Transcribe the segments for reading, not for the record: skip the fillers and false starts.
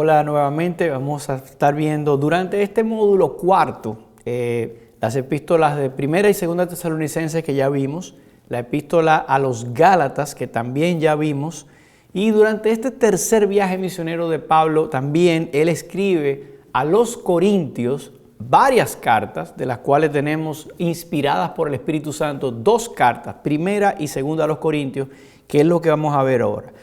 Hola nuevamente, vamos a estar viendo durante este módulo cuarto las epístolas de Primera y Segunda Tesalonicenses que ya vimos, la epístola a los Gálatas que también ya vimos, y durante este tercer viaje misionero de Pablo también él escribe a los Corintios varias cartas, de las cuales tenemos inspiradas por el Espíritu Santo dos cartas, Primera y Segunda a los Corintios, que es lo que vamos a ver ahora.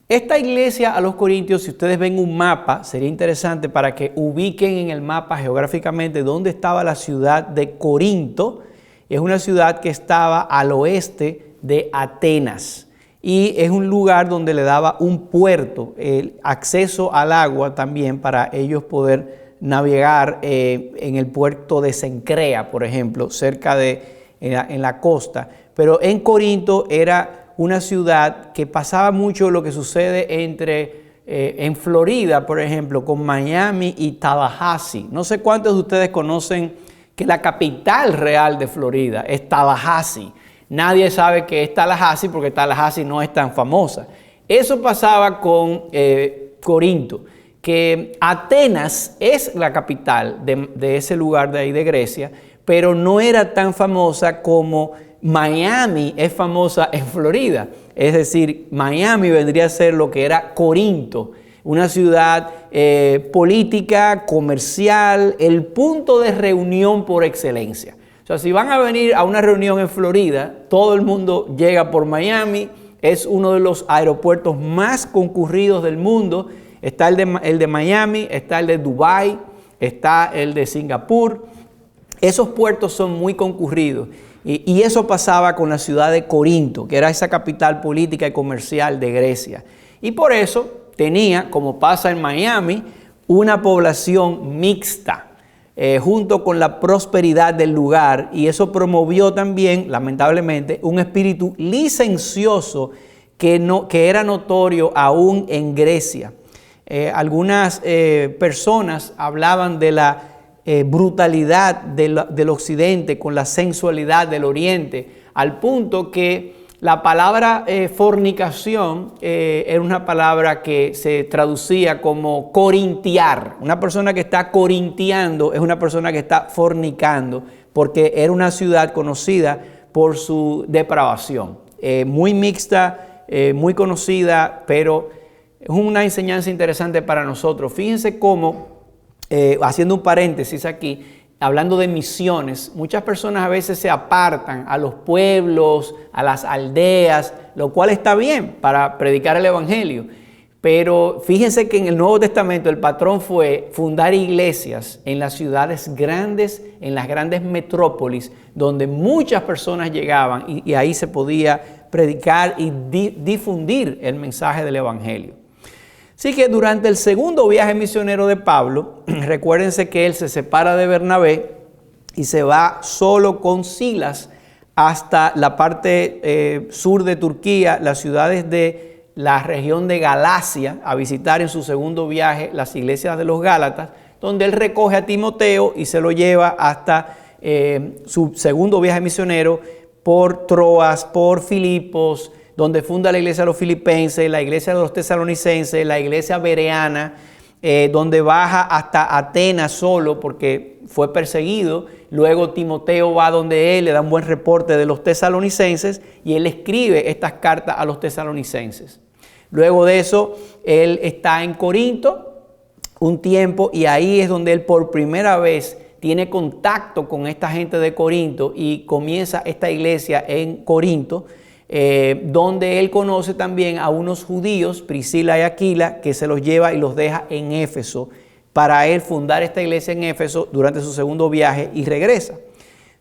Esta iglesia a los Corintios, si ustedes ven un mapa, sería interesante para que ubiquen en el mapa geográficamente dónde estaba la ciudad de Corinto. Es una ciudad que estaba al oeste de Atenas y es un lugar donde le daba un puerto, el acceso al agua también para ellos poder navegar en el puerto de Cencrea, por ejemplo, cerca en la costa. Pero en Corinto era una ciudad que pasaba mucho lo que sucede en Florida, por ejemplo, con Miami y Tallahassee. No sé cuántos de ustedes conocen que la capital real de Florida es Tallahassee. Nadie sabe que es Tallahassee porque Tallahassee no es tan famosa. Eso pasaba con Corinto, que Atenas es la capital de ese lugar de ahí de Grecia, pero no era tan famosa como Miami es famosa en Florida. Es decir, Miami vendría a ser lo que era Corinto, una ciudad política, comercial, el punto de reunión por excelencia. O sea, si van a venir a una reunión en Florida, todo el mundo llega por Miami, es uno de los aeropuertos más concurridos del mundo. Está el de Miami, está el de Dubái, está el de Singapur. Esos puertos son muy concurridos. Y eso pasaba con la ciudad de Corinto, que era esa capital política y comercial de Grecia. Y por eso tenía, como pasa en Miami, una población mixta, junto con la prosperidad del lugar. Y eso promovió también, lamentablemente, un espíritu licencioso que era notorio aún en Grecia. Algunas personas hablaban de la brutalidad del occidente con la sensualidad del oriente, al punto que la palabra fornicación era una palabra que se traducía como corintiar. Una persona que está corintiando es una persona que está fornicando, porque era una ciudad conocida por su depravación. Muy mixta, muy conocida, pero es una enseñanza interesante para nosotros. Fíjense cómo, haciendo un paréntesis aquí, hablando de misiones, muchas personas a veces se apartan a los pueblos, a las aldeas, lo cual está bien para predicar el evangelio. Pero fíjense que en el Nuevo Testamento el patrón fue fundar iglesias en las ciudades grandes, en las grandes metrópolis, donde muchas personas llegaban y ahí se podía predicar y difundir el mensaje del evangelio. Así que durante el segundo viaje misionero de Pablo, recuérdense que él se separa de Bernabé y se va solo con Silas hasta la parte sur de Turquía, las ciudades de la región de Galacia, a visitar en su segundo viaje las iglesias de los Gálatas, donde él recoge a Timoteo y se lo lleva hasta su segundo viaje misionero por Troas, por Filipos, donde funda la iglesia de los filipenses, la iglesia de los tesalonicenses, la iglesia bereana, donde baja hasta Atenas solo porque fue perseguido. Luego Timoteo va donde él, le da un buen reporte de los tesalonicenses y él escribe estas cartas a los tesalonicenses. Luego de eso, él está en Corinto un tiempo y ahí es donde él por primera vez tiene contacto con esta gente de Corinto y comienza esta iglesia en Corinto, donde él conoce también a unos judíos, Priscila y Aquila, que se los lleva y los deja en Éfeso para él fundar esta iglesia en Éfeso durante su segundo viaje y regresa.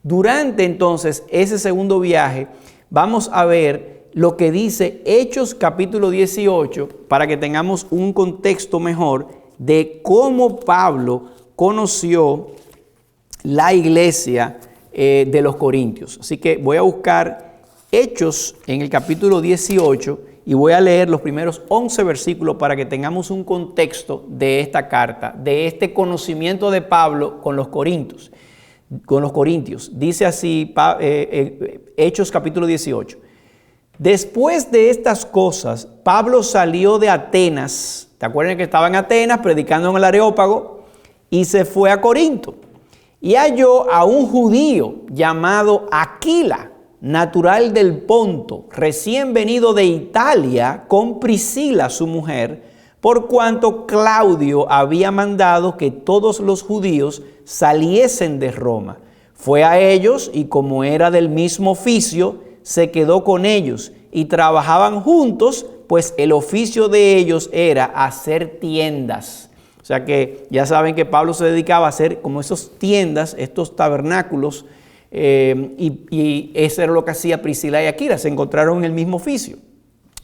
Durante entonces ese segundo viaje vamos a ver lo que dice Hechos capítulo 18 para que tengamos un contexto mejor de cómo Pablo conoció la iglesia de los Corintios. Así que voy a buscar Hechos en el capítulo 18 y voy a leer los primeros 11 versículos para que tengamos un contexto de esta carta, de este conocimiento de Pablo con los Corintios. Dice así Hechos capítulo 18. Después de estas cosas, Pablo salió de Atenas. ¿Te acuerdan que estaba en Atenas predicando en el Areópago? Y se fue a Corinto. Y halló a un judío llamado Aquila, natural del Ponto, recién venido de Italia, con Priscila su mujer, por cuanto Claudio había mandado que todos los judíos saliesen de Roma. Fue a ellos y como era del mismo oficio, se quedó con ellos y trabajaban juntos, pues el oficio de ellos era hacer tiendas. O sea que ya saben que Pablo se dedicaba a hacer como esas tiendas, estos tabernáculos, y eso era lo que hacía Priscila y Aquila, se encontraron en el mismo oficio.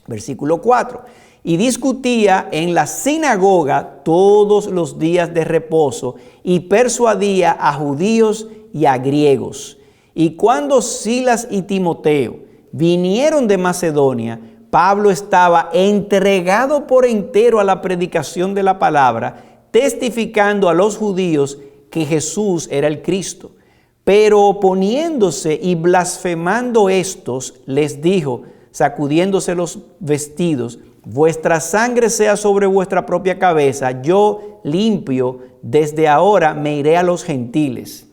Versículo 4. Y discutía en la sinagoga todos los días de reposo y persuadía a judíos y a griegos. Y cuando Silas y Timoteo vinieron de Macedonia, Pablo estaba entregado por entero a la predicación de la palabra, testificando a los judíos que Jesús era el Cristo. Pero oponiéndose y blasfemando estos, les dijo, sacudiéndose los vestidos, vuestra sangre sea sobre vuestra propia cabeza, yo limpio, desde ahora me iré a los gentiles.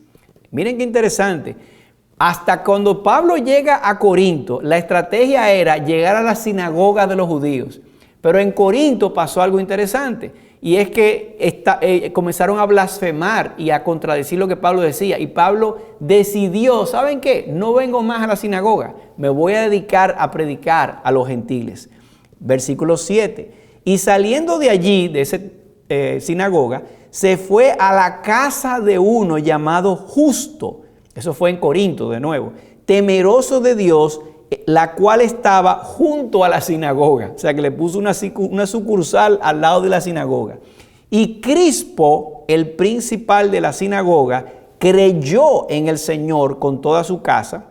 Miren qué interesante. Hasta cuando Pablo llega a Corinto, la estrategia era llegar a la sinagoga de los judíos. Pero en Corinto pasó algo interesante. Y es que comenzaron a blasfemar y a contradecir lo que Pablo decía. Y Pablo decidió, ¿saben qué? No vengo más a la sinagoga. Me voy a dedicar a predicar a los gentiles. Versículo 7. Y saliendo de allí, de esa sinagoga, se fue a la casa de uno llamado Justo. Eso fue en Corinto de nuevo. Temeroso de Dios, la cual estaba junto a la sinagoga. O sea que le puso una sucursal al lado de la sinagoga. Y Crispo, el principal de la sinagoga, creyó en el Señor con toda su casa.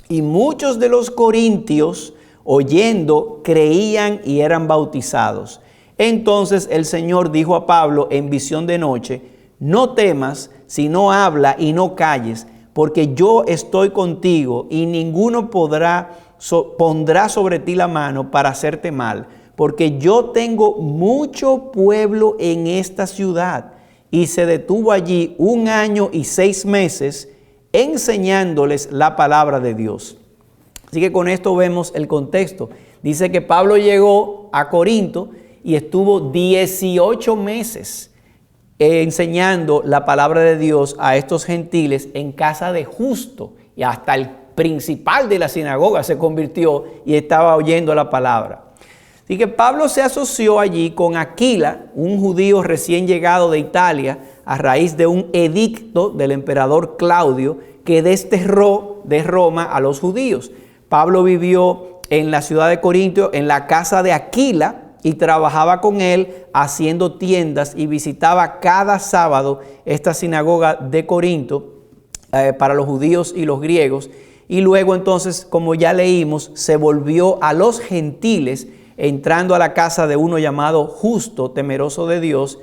Y muchos de los corintios, oyendo, creían y eran bautizados. Entonces el Señor dijo a Pablo en visión de noche, no temas, sino habla y no calles, porque yo estoy contigo y ninguno pondrá sobre ti la mano para hacerte mal, porque yo tengo mucho pueblo en esta ciudad. Y se detuvo allí 1 año y 6 meses enseñándoles la palabra de Dios. Así que con esto vemos el contexto. Dice que Pablo llegó a Corinto y estuvo 18 meses enseñando la palabra de Dios a estos gentiles en casa de Justo, y hasta el principal de la sinagoga se convirtió y estaba oyendo la palabra. Así que Pablo se asoció allí con Aquila, un judío recién llegado de Italia a raíz de un edicto del emperador Claudio que desterró de Roma a los judíos. Pablo vivió en la ciudad de Corinto en la casa de Aquila y trabajaba con él haciendo tiendas y visitaba cada sábado esta sinagoga de Corinto para los judíos y los griegos. Y luego entonces, como ya leímos, se volvió a los gentiles, entrando a la casa de uno llamado Justo, temeroso de Dios.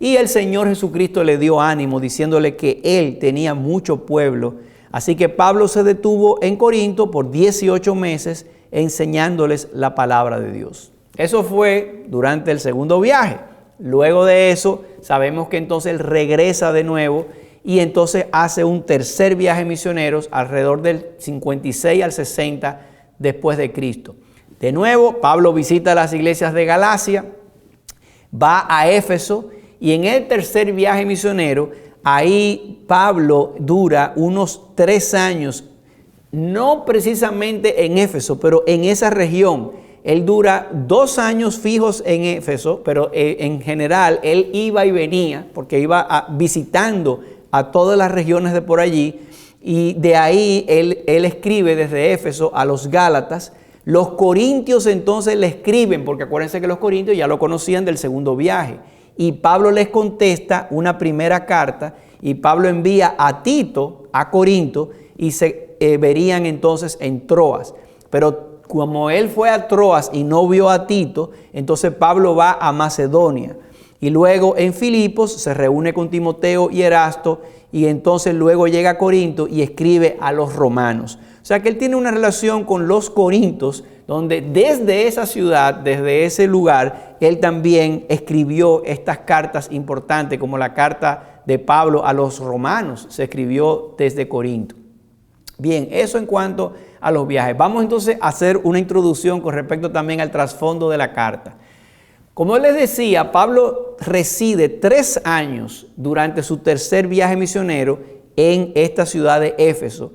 Y el Señor Jesucristo le dio ánimo, diciéndole que él tenía mucho pueblo. Así que Pablo se detuvo en Corinto por 18 meses enseñándoles la palabra de Dios. Eso fue durante el segundo viaje. Luego de eso, sabemos que entonces él regresa de nuevo y entonces hace un tercer viaje misionero alrededor del 56 al 60 después de Cristo. De nuevo, Pablo visita las iglesias de Galacia, va a Éfeso y en el tercer viaje misionero, ahí Pablo dura unos 3 años, no precisamente en Éfeso, pero en esa región. Él dura 2 años fijos en Éfeso, pero en general él iba y venía porque iba visitando a todas las regiones de por allí, y de ahí él escribe desde Éfeso a los Gálatas. Los corintios entonces le escriben, porque acuérdense que los corintios ya lo conocían del segundo viaje, y Pablo les contesta una primera carta, y Pablo envía a Tito a Corinto y se verían entonces en Troas. Pero como él fue a Troas y no vio a Tito, entonces Pablo va a Macedonia. Y luego en Filipos se reúne con Timoteo y Erasto, y entonces luego llega a Corinto y escribe a los romanos. O sea que él tiene una relación con los corintios, donde desde esa ciudad, desde ese lugar, él también escribió estas cartas importantes, como la carta de Pablo a los romanos, se escribió desde Corinto. Bien, eso en cuanto a los viajes. Vamos entonces a hacer una introducción con respecto también al trasfondo de la carta. Como les decía, Pablo reside 3 años durante su tercer viaje misionero en esta ciudad de Éfeso,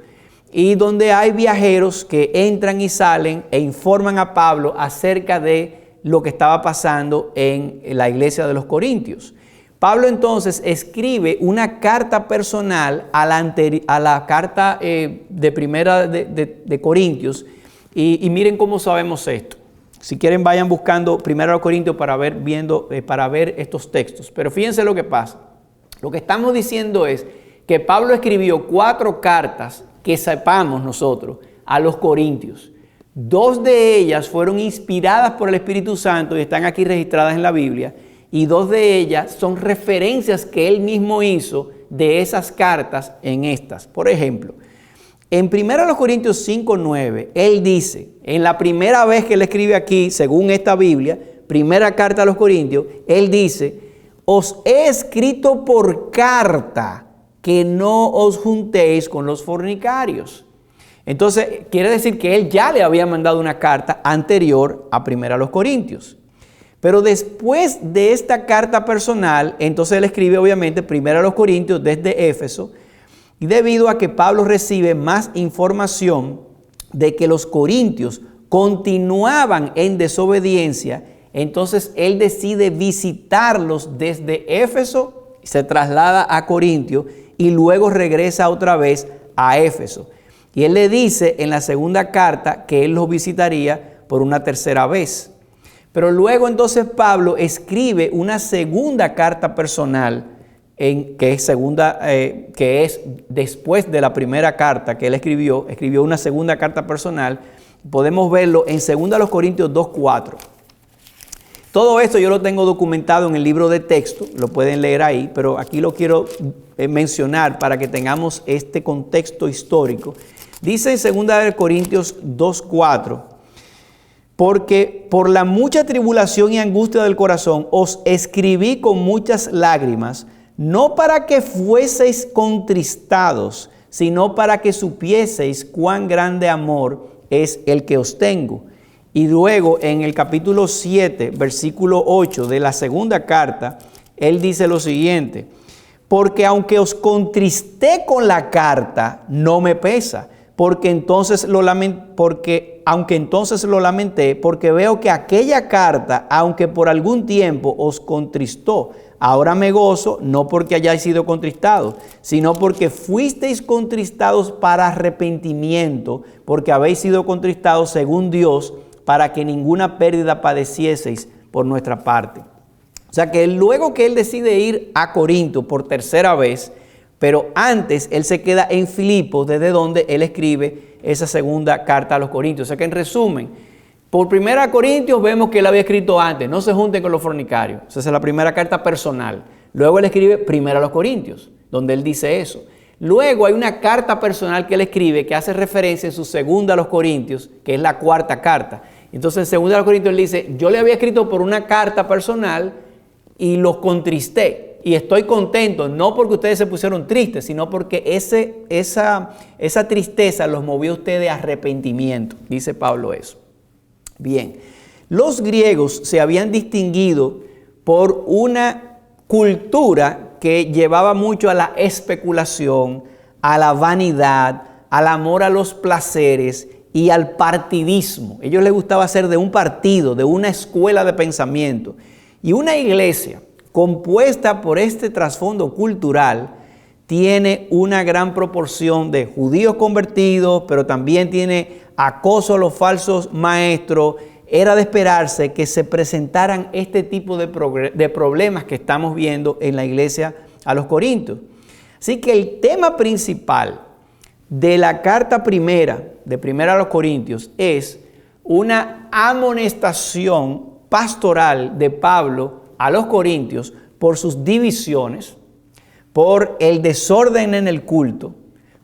y donde hay viajeros que entran y salen e informan a Pablo acerca de lo que estaba pasando en la iglesia de los Corintios. Pablo entonces escribe una carta personal a la carta de primera de Corintios, y miren cómo sabemos esto. Si quieren, vayan buscando primero a los Corintios para ver estos textos. Pero fíjense lo que pasa. Lo que estamos diciendo es que Pablo escribió 4 cartas que sepamos nosotros a los Corintios. 2 de ellas fueron inspiradas por el Espíritu Santo y están aquí registradas en la Biblia. Y 2 de ellas son referencias que él mismo hizo de esas cartas en estas. Por ejemplo, en 1 Corintios 5:9, él dice, en la primera vez que él escribe aquí, según esta Biblia, primera carta a los Corintios, él dice, os he escrito por carta que no os juntéis con los fornicarios. Entonces, quiere decir que él ya le había mandado una carta anterior a 1 Corintios. Pero después de esta carta personal, entonces él escribe obviamente 1 Corintios desde Éfeso, y debido a que Pablo recibe más información de que los corintios continuaban en desobediencia, entonces él decide visitarlos desde Éfeso, se traslada a Corintio y luego regresa otra vez a Éfeso. Y él le dice en la segunda carta que él los visitaría por una tercera vez. Pero luego entonces Pablo escribe una segunda carta personal, que es después de la primera carta que él escribió una segunda carta personal. Podemos verlo en 2 Corintios 2:4. Todo esto yo lo tengo documentado en el libro de texto, lo pueden leer ahí, pero aquí lo quiero mencionar para que tengamos este contexto histórico. Dice en 2 Corintios 2:4, porque por la mucha tribulación y angustia del corazón os escribí con muchas lágrimas, no para que fueseis contristados, sino para que supieseis cuán grande amor es el que os tengo. Y luego en el capítulo 7, versículo 8 de la segunda carta, él dice lo siguiente, porque aunque os contristé con la carta, no me pesa, aunque entonces lo lamenté, porque veo que aquella carta, aunque por algún tiempo os contristó, ahora me gozo, no porque hayáis sido contristados, sino porque fuisteis contristados para arrepentimiento, porque habéis sido contristados según Dios, para que ninguna pérdida padecieseis por nuestra parte. O sea que luego que él decide ir a Corinto por tercera vez, pero antes él se queda en Filipos, desde donde él escribe esa segunda carta a los Corintios. O sea que en resumen, por 1 Corintios vemos que él había escrito antes, no se junten con los fornicarios. Esa es la primera carta personal. Luego él escribe 1 Corintios, donde él dice eso. Luego hay una carta personal que él escribe que hace referencia en su segunda a los Corintios, que es la cuarta carta. Entonces en 2 Corintios él dice, yo le había escrito por una carta personal y los contristé. Y estoy contento, no porque ustedes se pusieron tristes, sino porque esa tristeza los movió a ustedes a arrepentimiento. Dice Pablo eso. Bien, los griegos se habían distinguido por una cultura que llevaba mucho a la especulación, a la vanidad, al amor a los placeres y al partidismo. A ellos les gustaba ser de un partido, de una escuela de pensamiento. Y una iglesia compuesta por este trasfondo cultural tiene una gran proporción de judíos convertidos, pero también tiene acoso a los falsos maestros. Era de esperarse que se presentaran este tipo de problemas que estamos viendo en la iglesia a los Corintios. Así que el tema principal de la carta primera, de 1 a los Corintios, es una amonestación pastoral de Pablo a los Corintios por sus divisiones, por el desorden en el culto,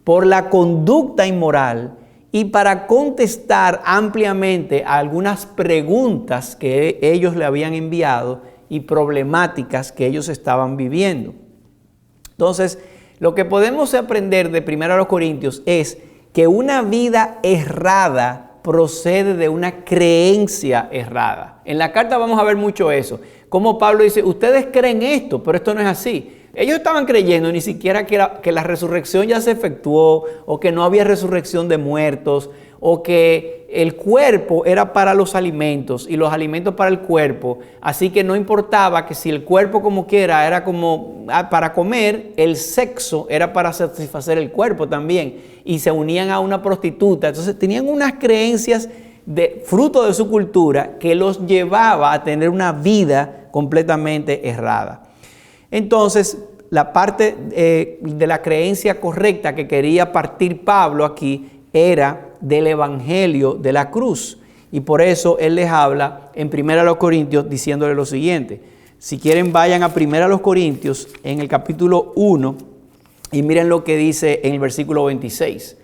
por la conducta inmoral y para contestar ampliamente a algunas preguntas que ellos le habían enviado y problemáticas que ellos estaban viviendo. Entonces, lo que podemos aprender de 1 Corintios es que una vida errada procede de una creencia errada. En la carta vamos a ver mucho eso. Como Pablo dice, ustedes creen esto, pero esto no es así. Ellos estaban creyendo ni siquiera que la resurrección ya se efectuó, o que no había resurrección de muertos, o que el cuerpo era para los alimentos y los alimentos para el cuerpo. Así que no importaba que si el cuerpo como quiera era como para comer, el sexo era para satisfacer el cuerpo también. Y se unían a una prostituta. Entonces tenían unas creencias de fruto de su cultura que los llevaba a tener una vida completamente errada. Entonces, la parte de la creencia correcta que quería partir Pablo aquí era del evangelio de la cruz. Y por eso él les habla en 1 Corintios diciéndole lo siguiente. Si quieren, vayan a 1 Corintios en el capítulo 1 y miren lo que dice en el versículo 26.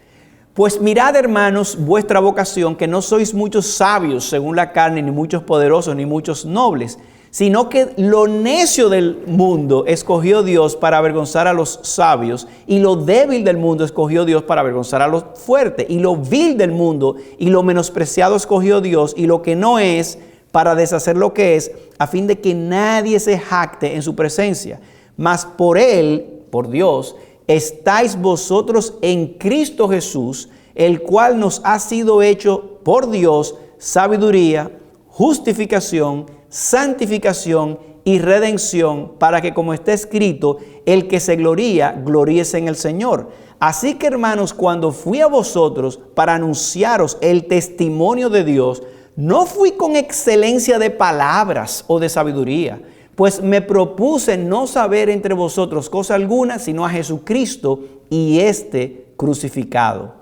Pues mirad, hermanos, vuestra vocación, que no sois muchos sabios según la carne, ni muchos poderosos, ni muchos nobles, sino que lo necio del mundo escogió Dios para avergonzar a los sabios, y lo débil del mundo escogió Dios para avergonzar a los fuertes, y lo vil del mundo y lo menospreciado escogió Dios, y lo que no es para deshacer lo que es, a fin de que nadie se jacte en su presencia. Mas por Él, por Dios, estáis vosotros en Cristo Jesús, el cual nos ha sido hecho por Dios sabiduría, justificación, santificación y redención, para que, como está escrito, el que se gloría, gloríese en el Señor. Así que, hermanos, cuando fui a vosotros para anunciaros el testimonio de Dios, no fui con excelencia de palabras o de sabiduría, pues me propuse no saber entre vosotros cosa alguna, sino a Jesucristo y este crucificado.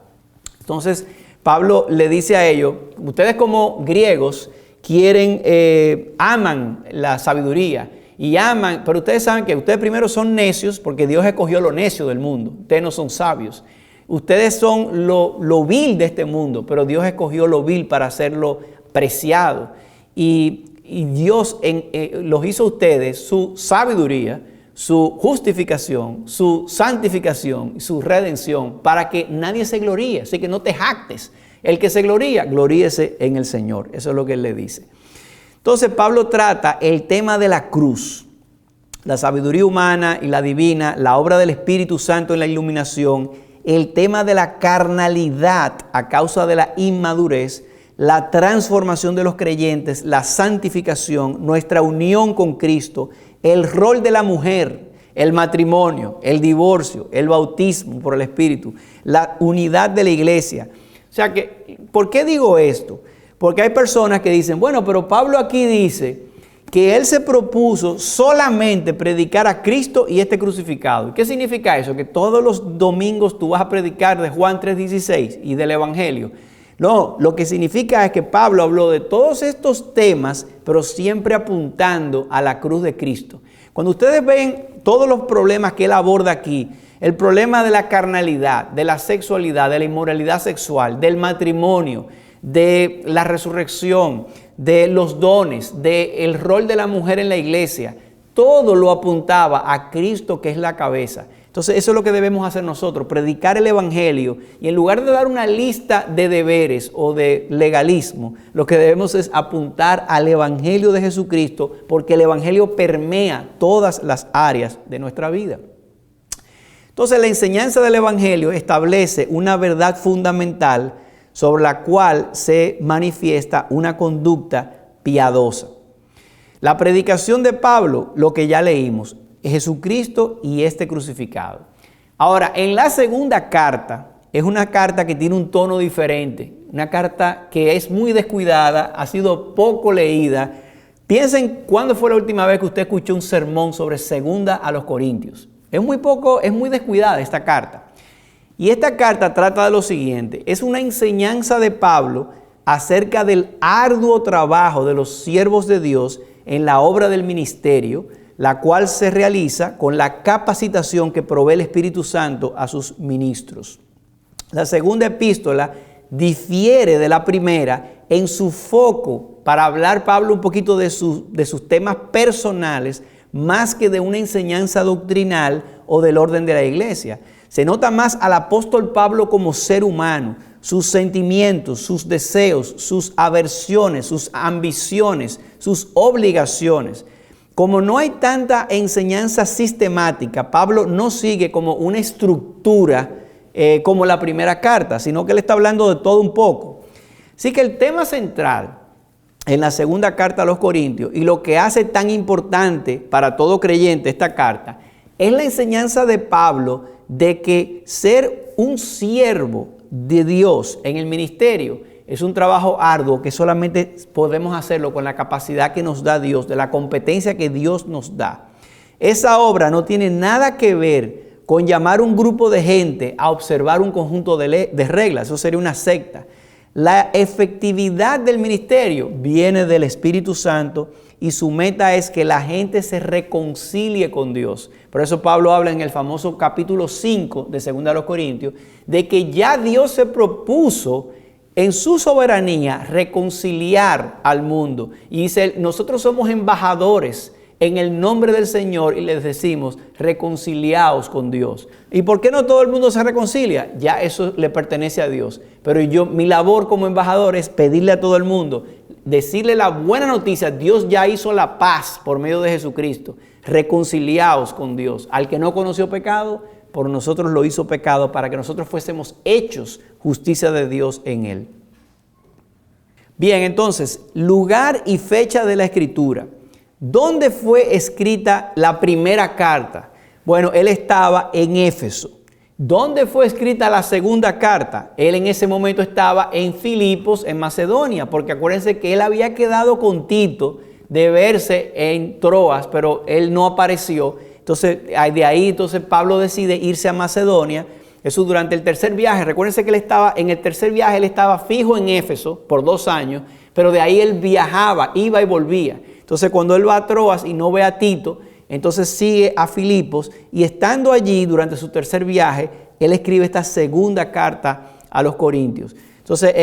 Entonces, Pablo le dice a ellos, ustedes como griegos aman la sabiduría y aman, pero ustedes saben que ustedes primero son necios porque Dios escogió lo necio del mundo. Ustedes no son sabios. Ustedes son lo vil de este mundo, pero Dios escogió lo vil para hacerlo preciado. Y Dios los hizo a ustedes su sabiduría, su justificación, su santificación y su redención, para que nadie se gloríe. Así que no te jactes. El que se gloría, gloríese en el Señor. Eso es lo que él le dice. Entonces Pablo trata el tema de la cruz, la sabiduría humana y la divina, la obra del Espíritu Santo en la iluminación, el tema de la carnalidad a causa de la inmadurez, la transformación de los creyentes, la santificación, nuestra unión con Cristo, el rol de la mujer, el matrimonio, el divorcio, el bautismo por el Espíritu, la unidad de la iglesia. O sea que, ¿por qué digo esto? Porque hay personas que dicen, bueno, pero Pablo aquí dice que él se propuso solamente predicar a Cristo y este crucificado. ¿Qué significa eso? Que todos los domingos tú vas a predicar de Juan 3:16 y del Evangelio. No, lo que significa es que Pablo habló de todos estos temas, pero siempre apuntando a la cruz de Cristo. Cuando ustedes ven todos los problemas que él aborda aquí, el problema de la carnalidad, de la sexualidad, de la inmoralidad sexual, del matrimonio, de la resurrección, de los dones, del rol de la mujer en la iglesia, todo lo apuntaba a Cristo, que es la cabeza. Entonces eso es lo que debemos hacer nosotros, predicar el Evangelio, y en lugar de dar una lista de deberes o de legalismo, lo que debemos es apuntar al Evangelio de Jesucristo, porque el Evangelio permea todas las áreas de nuestra vida. Entonces la enseñanza del Evangelio establece una verdad fundamental sobre la cual se manifiesta una conducta piadosa. La predicación de Pablo, lo que ya leímos, es Jesucristo y este crucificado. Ahora, en la segunda carta, es una carta que tiene un tono diferente, una carta que es muy descuidada, ha sido poco leída. Piensen cuándo fue la última vez que usted escuchó un sermón sobre segunda a los Corintios. Es muy descuidada esta carta. Y esta carta trata de lo siguiente, es una enseñanza de Pablo acerca del arduo trabajo de los siervos de Dios en la obra del ministerio, la cual se realiza con la capacitación que provee el Espíritu Santo a sus ministros. La segunda epístola difiere de la primera en su foco, para hablar Pablo un poquito de sus temas personales, más que de una enseñanza doctrinal o del orden de la iglesia. Se nota más al apóstol Pablo como ser humano, sus sentimientos, sus deseos, sus aversiones, sus ambiciones, sus obligaciones. Como no hay tanta enseñanza sistemática, Pablo no sigue como una estructura como la primera carta, sino que él está hablando de todo un poco. Así que el tema central en la segunda carta a los Corintios, y lo que hace tan importante para todo creyente esta carta, es la enseñanza de Pablo de que ser un siervo de Dios en el ministerio es un trabajo arduo que solamente podemos hacerlo con la capacidad que nos da Dios, de la competencia que Dios nos da. Esa obra no tiene nada que ver con llamar un grupo de gente a observar un conjunto de reglas. Eso sería una secta. La efectividad del ministerio viene del Espíritu Santo y su meta es que la gente se reconcilie con Dios. Por eso Pablo habla en el famoso capítulo 5 de 2 de los Corintios de que ya Dios se propuso en su soberanía reconciliar al mundo. Y dice, nosotros somos embajadores en el nombre del Señor y les decimos, reconciliaos con Dios. ¿Y por qué no todo el mundo se reconcilia? Ya eso le pertenece a Dios. Pero mi labor como embajador es pedirle a todo el mundo, decirle la buena noticia, Dios ya hizo la paz por medio de Jesucristo. Reconciliaos con Dios. Al que no conoció pecado, por nosotros lo hizo pecado para que nosotros fuésemos hechos justicia de Dios en él. Bien, entonces, lugar y fecha de la Escritura. ¿Dónde fue escrita la primera carta? Bueno, él estaba en Éfeso. ¿Dónde fue escrita la segunda carta? Él en ese momento estaba en Filipos, en Macedonia, porque acuérdense que él había quedado con Tito de verse en Troas, pero él no apareció. Entonces, de ahí Pablo decide irse a Macedonia. Eso durante el tercer viaje. Recuérdense que en el tercer viaje él estaba fijo en Éfeso por 2 años, pero de ahí él viajaba, iba y volvía. Entonces, cuando él va a Troas y no ve a Tito, entonces sigue a Filipos y estando allí durante su tercer viaje, él escribe esta segunda carta a los Corintios. Entonces,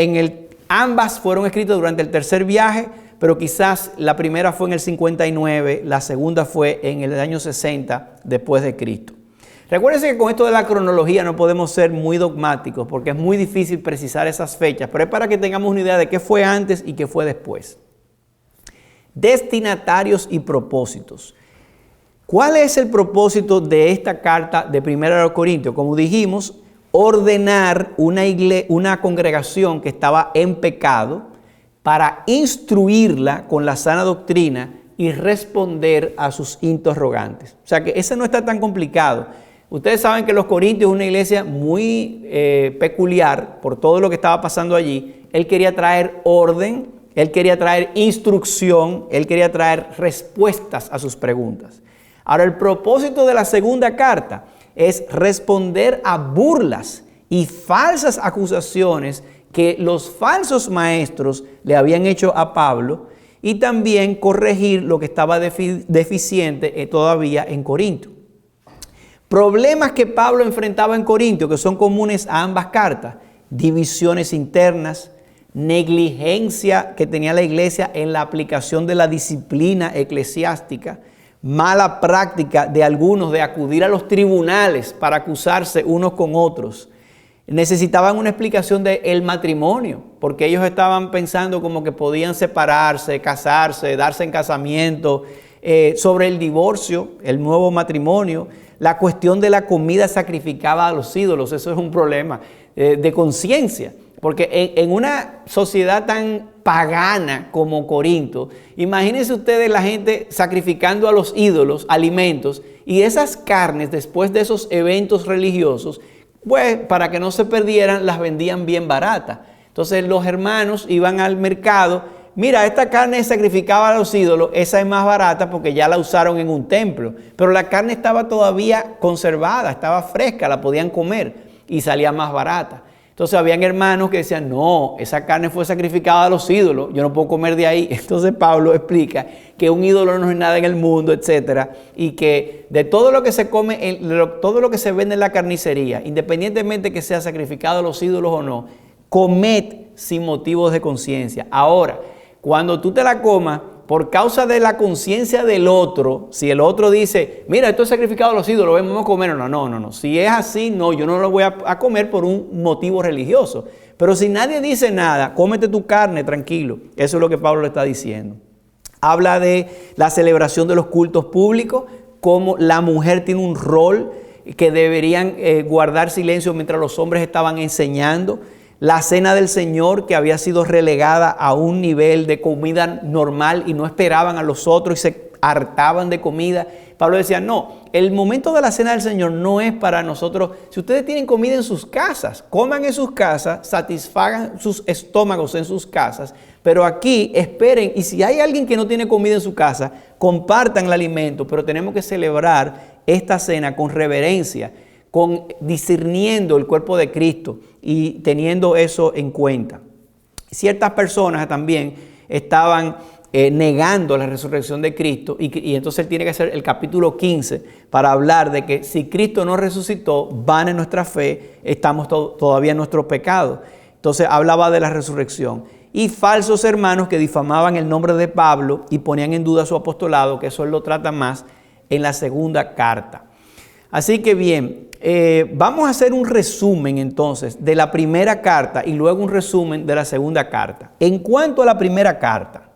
ambas fueron escritas durante el tercer viaje, pero quizás la primera fue en el 59, la segunda fue en el año 60 después de Cristo. Recuérdense que con esto de la cronología no podemos ser muy dogmáticos porque es muy difícil precisar esas fechas, pero es para que tengamos una idea de qué fue antes y qué fue después. Destinatarios y propósitos. ¿Cuál es el propósito de esta carta de 1 Corintios? Como dijimos, ordenar una congregación que estaba en pecado para instruirla con la sana doctrina y responder a sus interrogantes. O sea que ese no está tan complicado. Ustedes saben que los Corintios es una iglesia muy peculiar por todo lo que estaba pasando allí. Él quería traer orden, él quería traer instrucción, él quería traer respuestas a sus preguntas. Ahora, el propósito de la segunda carta es responder a burlas y falsas acusaciones que los falsos maestros le habían hecho a Pablo y también corregir lo que estaba deficiente todavía en Corinto. Problemas que Pablo enfrentaba en Corinto, que son comunes a ambas cartas: divisiones internas, negligencia que tenía la iglesia en la aplicación de la disciplina eclesiástica, mala práctica de algunos de acudir a los tribunales para acusarse unos con otros. Necesitaban una explicación del matrimonio, porque ellos estaban pensando como que podían separarse, casarse, darse en casamiento, sobre el divorcio, el nuevo matrimonio, la cuestión de la comida sacrificada a los ídolos. Eso es un problema de conciencia. Porque en una sociedad tan pagana como Corinto, imagínense ustedes la gente sacrificando a los ídolos alimentos y esas carnes después de esos eventos religiosos, pues para que no se perdieran las vendían bien baratas. Entonces los hermanos iban al mercado, mira, esta carne es sacrificada a los ídolos, esa es más barata porque ya la usaron en un templo, pero la carne estaba todavía conservada, estaba fresca, la podían comer y salía más barata. Entonces habían hermanos que decían, no, esa carne fue sacrificada a los ídolos, yo no puedo comer de ahí. Entonces Pablo explica que un ídolo no es nada en el mundo, etcétera, y que de todo lo que se come, todo lo que se vende en la carnicería, independientemente que sea sacrificado a los ídolos o no, comed sin motivos de conciencia. Ahora, cuando tú te la comas, por causa de la conciencia del otro, si el otro dice, mira, esto es sacrificado a los ídolos, vamos a comer. No. Si es así, no, yo no lo voy a comer por un motivo religioso. Pero si nadie dice nada, cómete tu carne, tranquilo. Eso es lo que Pablo le está diciendo. Habla de la celebración de los cultos públicos, cómo la mujer tiene un rol que deberían guardar silencio mientras los hombres estaban enseñando. La cena del Señor, que había sido relegada a un nivel de comida normal y no esperaban a los otros y se hartaban de comida. Pablo decía, no, el momento de la cena del Señor no es para nosotros. Si ustedes tienen comida en sus casas, coman en sus casas, satisfagan sus estómagos en sus casas, pero aquí esperen, y si hay alguien que no tiene comida en su casa, compartan el alimento, pero tenemos que celebrar esta cena con reverencia, con discerniendo el cuerpo de Cristo y teniendo eso en cuenta. Ciertas personas también estaban negando la resurrección de Cristo y entonces él tiene que hacer el capítulo 15 para hablar de que si Cristo no resucitó, vana es nuestra fe, estamos todavía en nuestro pecado. Entonces hablaba de la resurrección. Y falsos hermanos que difamaban el nombre de Pablo y ponían en duda su apostolado, que eso él lo trata más en la segunda carta. Así que bien, vamos a hacer un resumen entonces de la primera carta y luego un resumen de la segunda carta. En cuanto a la primera carta,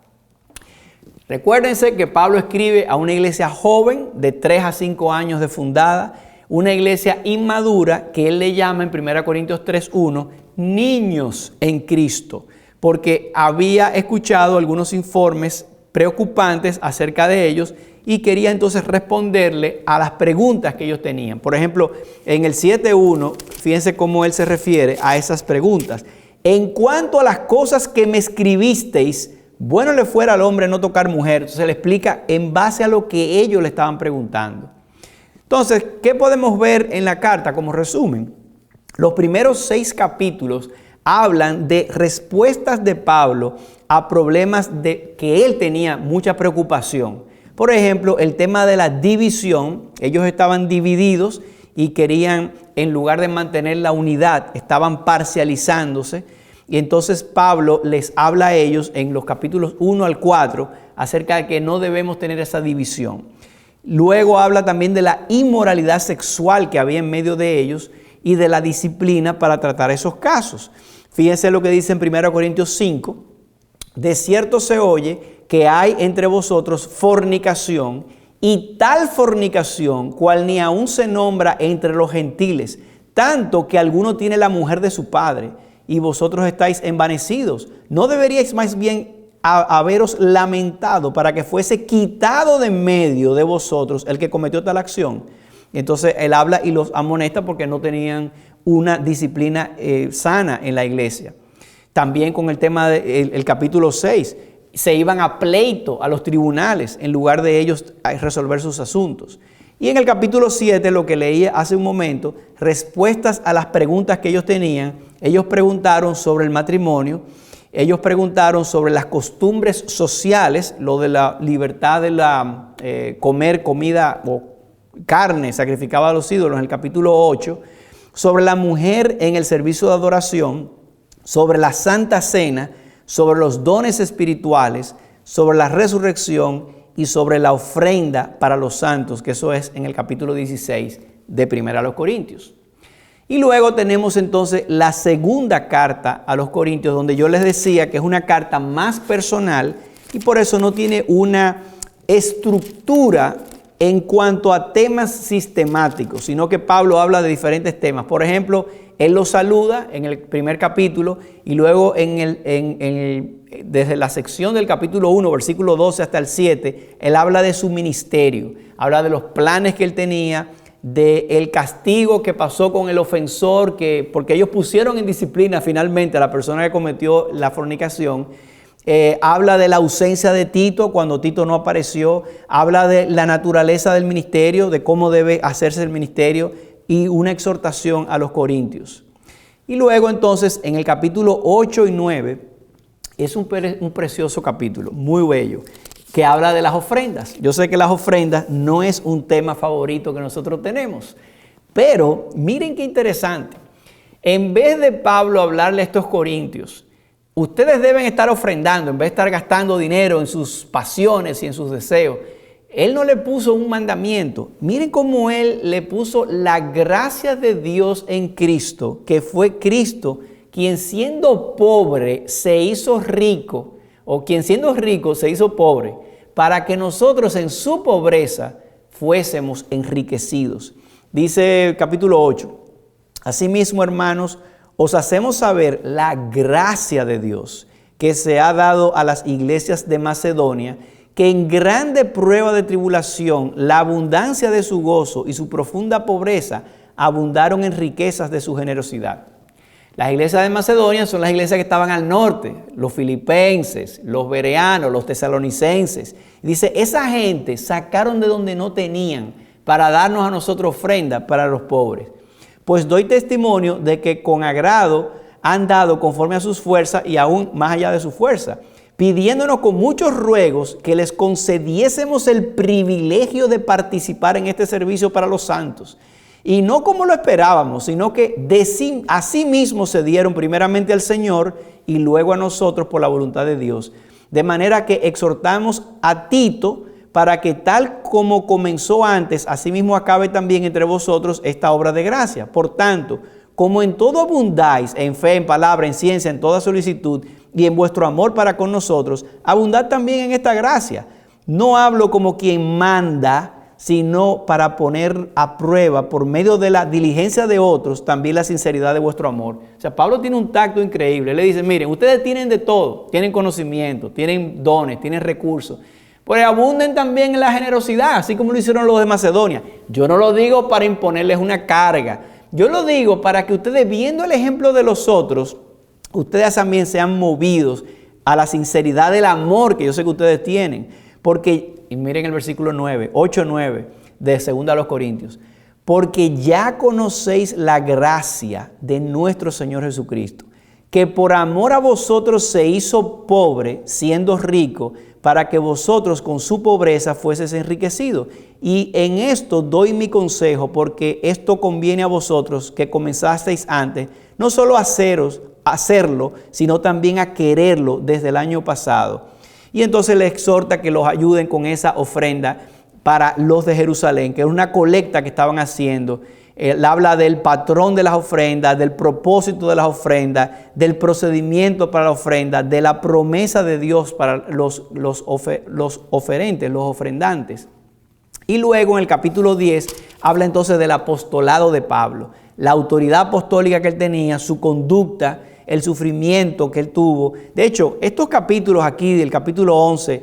recuérdense que Pablo escribe a una iglesia joven de 3 a 5 años de fundada, una iglesia inmadura que él le llama en 1 Corintios 3:1 niños en Cristo, porque había escuchado algunos informes preocupantes acerca de ellos y quería entonces responderle a las preguntas que ellos tenían. Por ejemplo, en el 7:1, fíjense cómo él se refiere a esas preguntas. En cuanto a las cosas que me escribisteis, bueno le fuera al hombre no tocar mujer. Entonces le explica en base a lo que ellos le estaban preguntando. Entonces, ¿qué podemos ver en la carta como resumen? Los primeros 6 capítulos hablan de respuestas de Pablo a problemas que él tenía mucha preocupación. Por ejemplo, el tema de la división. Ellos estaban divididos y querían, en lugar de mantener la unidad, estaban parcializándose. Y entonces Pablo les habla a ellos en los capítulos 1 al 4 acerca de que no debemos tener esa división. Luego habla también de la inmoralidad sexual que había en medio de ellos y de la disciplina para tratar esos casos. Fíjense lo que dice en 1 Corintios 5. De cierto se oye que hay entre vosotros fornicación, y tal fornicación cual ni aún se nombra entre los gentiles, tanto que alguno tiene la mujer de su padre, y vosotros estáis envanecidos. ¿No deberíais más bien haberos lamentado para que fuese quitado de en medio de vosotros el que cometió tal acción? Entonces él habla y los amonesta porque no tenían una disciplina sana en la iglesia. También con el tema del capítulo 6, se iban a pleito, a los tribunales, en lugar de ellos resolver sus asuntos. Y en el capítulo 7, lo que leí hace un momento, respuestas a las preguntas que ellos tenían. Ellos preguntaron sobre el matrimonio, ellos preguntaron sobre las costumbres sociales, lo de la libertad de comer comida o carne sacrificada a los ídolos en el capítulo 8, sobre la mujer en el servicio de adoración, sobre la Santa Cena, sobre los dones espirituales, sobre la resurrección y sobre la ofrenda para los santos, que eso es en el capítulo 16 de 1 Corintios. Y luego tenemos entonces la segunda carta a los Corintios, donde yo les decía que es una carta más personal y por eso no tiene una estructura en cuanto a temas sistemáticos, sino que Pablo habla de diferentes temas. Por ejemplo, él los saluda en el primer capítulo y luego desde la sección del capítulo 1, versículo 12 hasta el 7, él habla de su ministerio, habla de los planes que él tenía, del castigo que pasó con el ofensor, porque ellos pusieron en disciplina finalmente a la persona que cometió la fornicación. Habla de la ausencia de Tito cuando Tito no apareció, habla de la naturaleza del ministerio, de cómo debe hacerse el ministerio y una exhortación a los corintios. Y luego entonces en el capítulo 8 y 9 es un precioso capítulo, muy bello, que habla de las ofrendas. Yo sé que las ofrendas no es un tema favorito que nosotros tenemos, pero miren qué interesante. En vez de Pablo hablarle a estos corintios, ustedes deben estar ofrendando, en vez de estar gastando dinero en sus pasiones y en sus deseos, él no le puso un mandamiento. Miren cómo él le puso la gracia de Dios en Cristo, que fue Cristo quien siendo pobre se hizo rico, o quien siendo rico se hizo pobre, para que nosotros en su pobreza fuésemos enriquecidos. Dice el capítulo 8, asimismo, hermanos, os hacemos saber la gracia de Dios que se ha dado a las iglesias de Macedonia, que en grande prueba de tribulación, la abundancia de su gozo y su profunda pobreza abundaron en riquezas de su generosidad. Las iglesias de Macedonia son las iglesias que estaban al norte, los filipenses, los bereanos, los tesalonicenses. Dice, esa gente sacaron de donde no tenían para darnos a nosotros ofrenda para los pobres. Pues doy testimonio de que con agrado han dado conforme a sus fuerzas y aún más allá de su fuerza, pidiéndonos con muchos ruegos que les concediésemos el privilegio de participar en este servicio para los santos. Y no como lo esperábamos, sino que a sí mismos se dieron primeramente al Señor y luego a nosotros por la voluntad de Dios. De manera que exhortamos a Tito para que tal como comenzó antes, asimismo acabe también entre vosotros esta obra de gracia. Por tanto, como en todo abundáis, en fe, en palabra, en ciencia, en toda solicitud y en vuestro amor para con nosotros, abundad también en esta gracia. No hablo como quien manda, sino para poner a prueba por medio de la diligencia de otros también la sinceridad de vuestro amor. O sea, Pablo tiene un tacto increíble. Le dice, miren, ustedes tienen de todo, tienen conocimiento, tienen dones, tienen recursos, pues abunden también en la generosidad, así como lo hicieron los de Macedonia. Yo no lo digo para imponerles una carga, yo lo digo para que ustedes, viendo el ejemplo de los otros, ustedes también sean movidos a la sinceridad del amor que yo sé que ustedes tienen. Porque, y miren el versículo 9, 8-9 de 2 Corintios. Porque ya conocéis la gracia de nuestro Señor Jesucristo, que por amor a vosotros se hizo pobre, siendo rico, para que vosotros con su pobreza fueseis enriquecidos. Y en esto doy mi consejo, porque esto conviene a vosotros que comenzasteis antes, no solo a hacerlo, sino también a quererlo desde el año pasado. Y entonces le exhorta que los ayuden con esa ofrenda para los de Jerusalén, que es una colecta que estaban haciendo. Él habla del patrón de las ofrendas, del propósito de las ofrendas, del procedimiento para la ofrenda, de la promesa de Dios para los oferentes, los ofrendantes. Y luego en el capítulo 10 habla entonces del apostolado de Pablo, la autoridad apostólica que él tenía, su conducta, el sufrimiento que él tuvo. De hecho, estos capítulos aquí del capítulo 11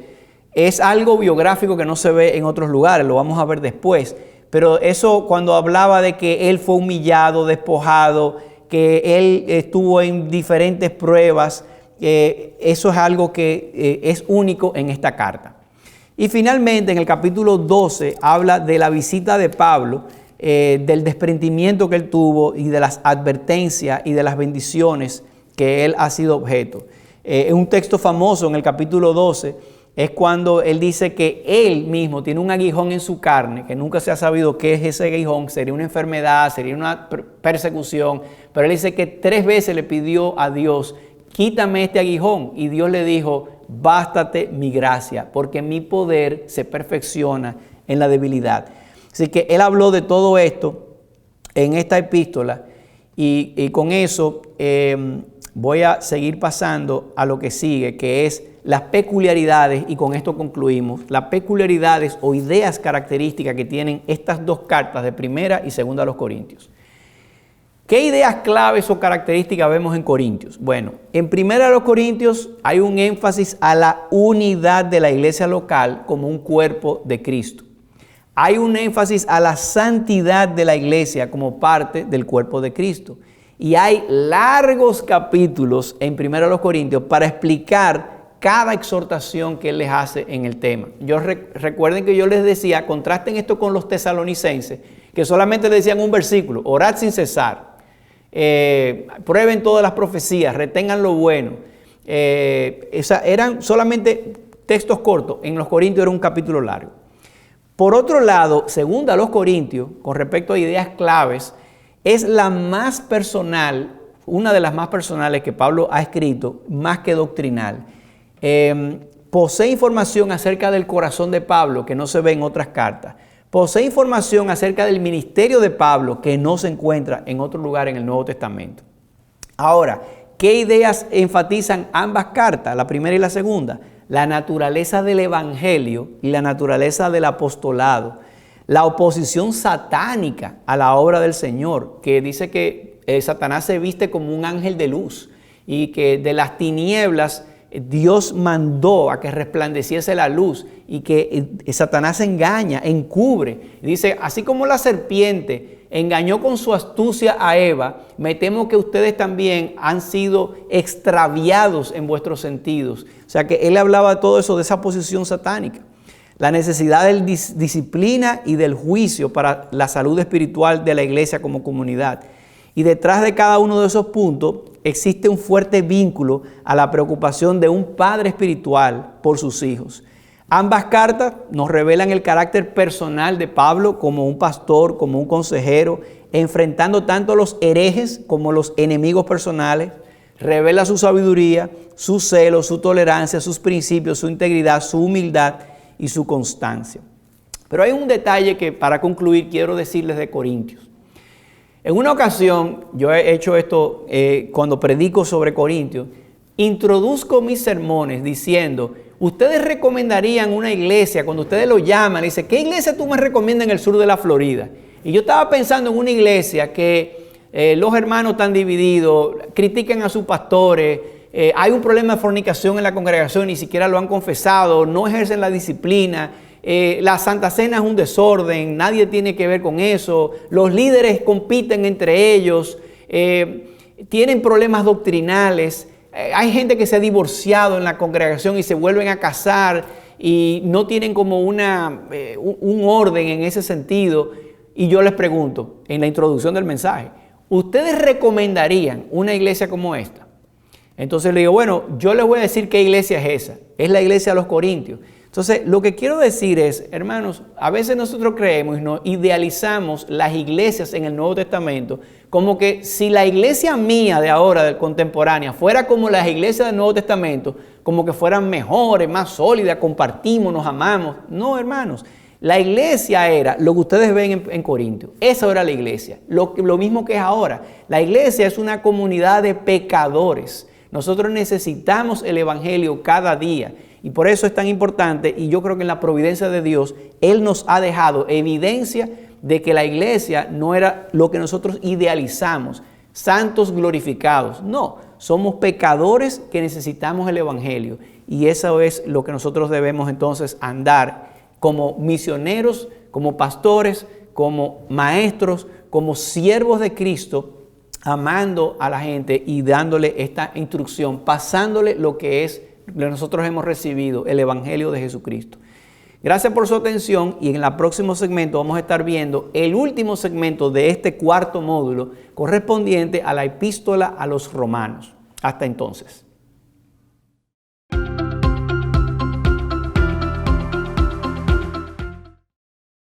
es algo biográfico que no se ve en otros lugares, lo vamos a ver después. Pero eso cuando hablaba de que él fue humillado, despojado, que él estuvo en diferentes pruebas, eso es algo que es único en esta carta. Y finalmente en el capítulo 12 habla de la visita de Pablo, del desprendimiento que él tuvo y de las advertencias y de las bendiciones que él ha sido objeto. Un texto famoso en el capítulo 12 es cuando él dice que él mismo tiene un aguijón en su carne, que nunca se ha sabido qué es ese aguijón, sería una enfermedad, sería una persecución, pero él dice que 3 veces le pidió a Dios, quítame este aguijón, y Dios le dijo, bástate mi gracia, porque mi poder se perfecciona en la debilidad. Así que él habló de todo esto en esta epístola y con eso voy a seguir pasando a lo que sigue, que es las peculiaridades, y con esto concluimos, las peculiaridades o ideas características que tienen estas dos cartas de 1 y 2 Corintios. ¿Qué ideas claves o características vemos en Corintios? Bueno, en 1 Corintios hay un énfasis a la unidad de la iglesia local como un cuerpo de Cristo. Hay un énfasis a la santidad de la iglesia como parte del cuerpo de Cristo. Y hay largos capítulos en 1 Corintios para explicar cada exhortación que él les hace en el tema. Recuerden que yo les decía, contrasten esto con los tesalonicenses, que solamente le decían un versículo, orad sin cesar, prueben todas las profecías, retengan lo bueno. Eran solamente textos cortos, en los Corintios era un capítulo largo. Por otro lado, según a los Corintios, con respecto a ideas claves, es la más personal, una de las más personales que Pablo ha escrito, más que doctrinal. Posee información acerca del corazón de Pablo que no se ve en otras cartas. Posee información acerca del ministerio de Pablo que no se encuentra en otro lugar en el Nuevo Testamento. Ahora, ¿qué ideas enfatizan ambas cartas, la primera y la segunda? La naturaleza del evangelio y la naturaleza del apostolado. La oposición satánica a la obra del Señor, que dice que Satanás se viste como un ángel de luz y que de las tinieblas Dios mandó a que resplandeciese la luz y que Satanás engaña, encubre. Dice, así como la serpiente engañó con su astucia a Eva, me temo que ustedes también han sido extraviados en vuestros sentidos. O sea que él hablaba de todo eso, de esa posición satánica. La necesidad de disciplina y del juicio para la salud espiritual de la iglesia como comunidad. Y detrás de cada uno de esos puntos existe un fuerte vínculo a la preocupación de un padre espiritual por sus hijos. Ambas cartas nos revelan el carácter personal de Pablo como un pastor, como un consejero, enfrentando tanto a los herejes como los enemigos personales. Revela su sabiduría, su celo, su tolerancia, sus principios, su integridad, su humildad y su constancia. Pero hay un detalle que para concluir quiero decirles de Corintios. En una ocasión, yo he hecho esto cuando predico sobre Corintios, introduzco mis sermones diciendo, ustedes recomendarían una iglesia, cuando ustedes lo llaman, dice, ¿qué iglesia tú me recomiendas en el sur de la Florida? Y yo estaba pensando en una iglesia que los hermanos están divididos, critican a sus pastores, hay un problema de fornicación en la congregación, ni siquiera lo han confesado, no ejercen la disciplina. La Santa Cena es un desorden, nadie tiene que ver con eso, los líderes compiten entre ellos, tienen problemas doctrinales, hay gente que se ha divorciado en la congregación y se vuelven a casar y no tienen como un orden en ese sentido. Y yo les pregunto, en la introducción del mensaje, ¿ustedes recomendarían una iglesia como esta? Entonces le digo, bueno, yo les voy a decir qué iglesia es esa, es la iglesia de los Corintios. Entonces, lo que quiero decir es, hermanos, a veces nosotros creemos y nos idealizamos las iglesias en el Nuevo Testamento como que si la iglesia mía de ahora, del contemporánea, fuera como las iglesias del Nuevo Testamento, como que fueran mejores, más sólidas, compartimos, nos amamos. No, hermanos, la iglesia era lo que ustedes ven en Corintios. Esa era la iglesia, lo mismo que es ahora. La iglesia es una comunidad de pecadores. Nosotros necesitamos el evangelio cada día. Y por eso es tan importante, y yo creo que en la providencia de Dios, Él nos ha dejado evidencia de que la iglesia no era lo que nosotros idealizamos, santos glorificados. No, somos pecadores que necesitamos el evangelio. Y eso es lo que nosotros debemos entonces andar como misioneros, como pastores, como maestros, como siervos de Cristo, amando a la gente y dándole esta instrucción, pasándole lo que es nosotros hemos recibido, el Evangelio de Jesucristo. Gracias por su atención y en el próximo segmento vamos a estar viendo el último segmento de este cuarto módulo correspondiente a la epístola a los romanos. Hasta entonces.